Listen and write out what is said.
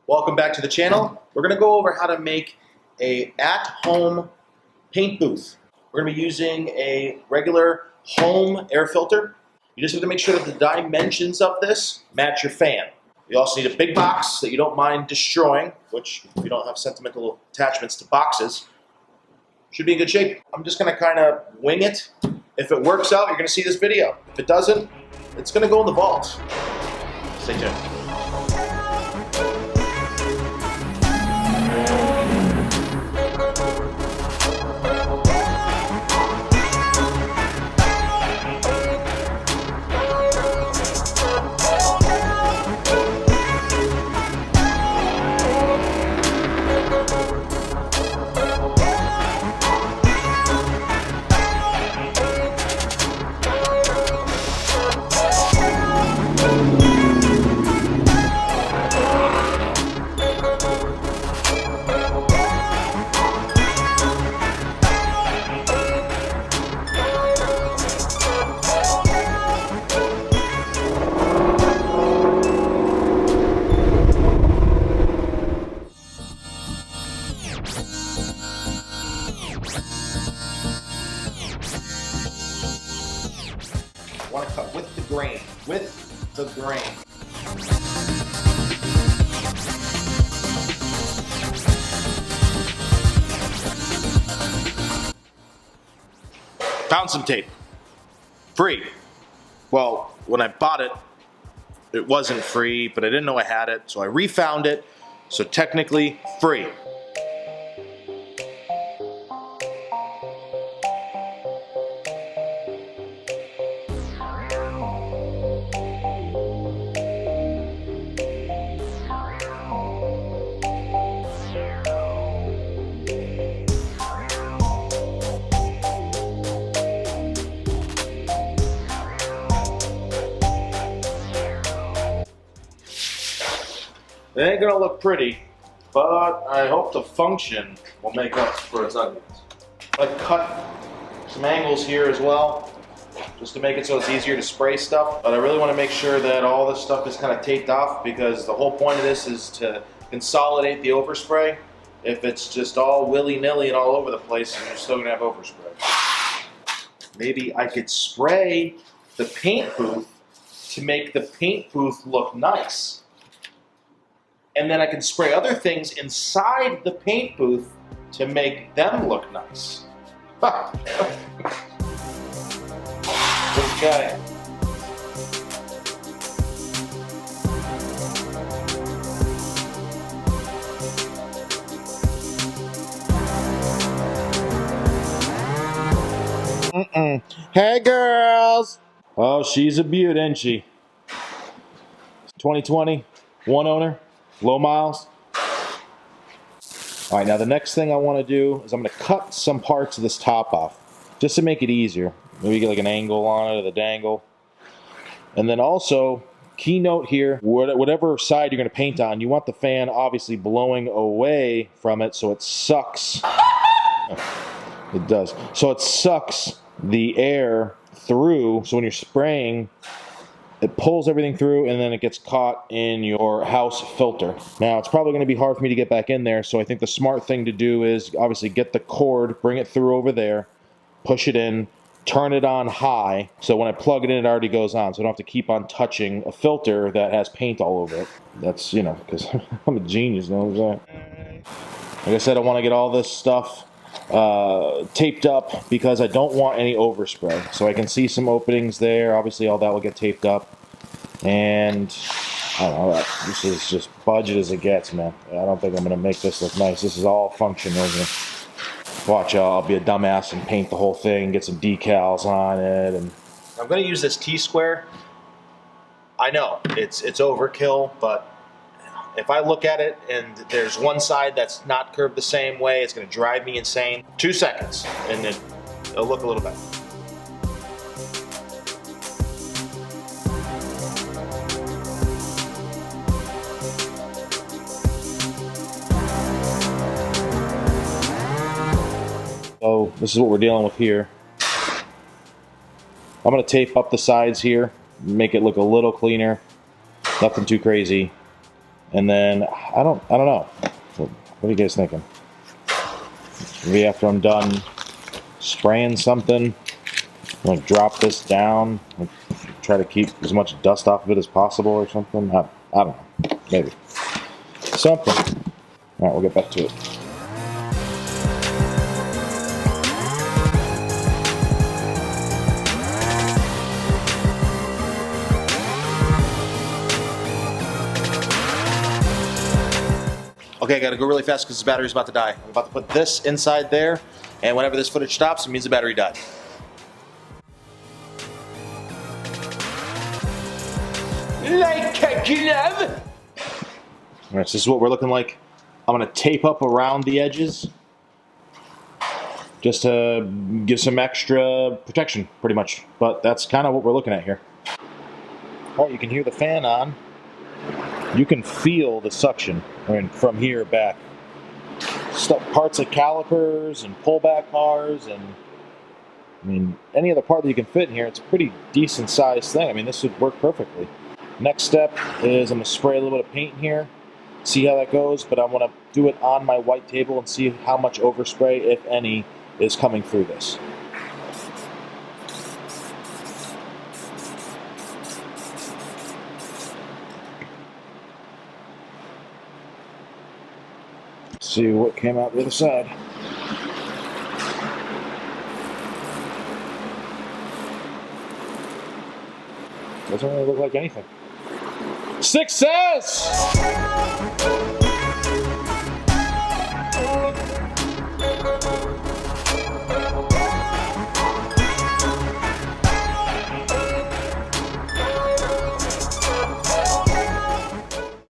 Welcome back to the channel. We're going to go over how to make a at-home paint booth. We're going to be using a regular home air filter. You just have to make sure that the dimensions of this match your fan. You also need a big box that you don't mind destroying, which if you don't have sentimental attachments to boxes, should be in good shape. I'm just going to kind of wing it. If it works out, you're going to see this video. If it doesn't, it's going to go in the vault. Stay tuned. Want to cut with the grain, Found some tape. Free. Well, when I bought it, it wasn't free, but I didn't know I had it, so I refound it, so technically free. It ain't gonna look pretty, but I hope the function will make up for its ugliness. I cut some angles here as well, just to make it so it's easier to spray stuff. But I really want to make sure that all this stuff is kind of taped off, because the whole point of this is to consolidate the overspray. If it's just all willy-nilly and all over the place, you're still gonna have overspray. Maybe I could spray the paint booth to make the paint booth look nice. And then I can spray other things inside the paint booth to make them look nice. Okay. Hey girls! Oh, she's a beaut, isn't she? 2020, one owner. Low miles. All right, now the next thing I want to do is I'm going to cut some parts of this top off, just to make it easier. Maybe get like an angle on it, or the dangle. And then also, keynote here, whatever side you're going to paint on, you want the fan obviously blowing away from it so it sucks. It does. So it sucks the air through, so when you're spraying, it pulls everything through, and then it gets caught in your house filter. Now, it's probably going to be hard for me to get back in there, so I think the smart thing to do is obviously get the cord, bring it through over there, push it in, turn it on high, so when I plug it in, it already goes on, so I don't have to keep on touching a filter that has paint all over it. That's, you know, because I'm a genius, you know what I'm saying? Like I said, I want to get all this stuff taped up, because I don't want any overspray. So I can see some openings there. Obviously all that will get taped up, and I don't know, this is just budget as it gets, man. I don't think I'm gonna make this look nice. This is all function right here. Watch, I'll be a dumbass and paint the whole thing, get some decals on it. And I'm gonna use this T-square. I know it's overkill, but if I look at it and there's one side that's not curved the same way, it's going to drive me insane. 2 seconds, and it'll look a little better. So this is what we're dealing with here. I'm going to tape up the sides here, make it look a little cleaner. Nothing too crazy. And then I don't know. What are you guys thinking? Maybe after I'm done spraying something, I'm gonna drop this down and try to keep as much dust off of it as possible or something. I don't know. Maybe something. All right, we'll get back to it. Okay, I gotta go really fast because the battery's about to die. I'm about to put this inside there, and whenever this footage stops, it means the battery died. Like a glove! Alright, so this is what we're looking like. I'm gonna tape up around the edges just to give some extra protection, pretty much. But that's kind of what we're looking at here. Alright, you can hear the fan on. You can feel the suction, I mean, from here back. Parts of calipers and pullback cars, and I mean, any other part that you can fit in here, it's a pretty decent sized thing. I mean, this would work perfectly. Next step is I'm going to spray a little bit of paint in here, see how that goes, but I want to do it on my white table and see how much overspray, if any, is coming through this. See what came out the other side. Doesn't really look like anything. Success!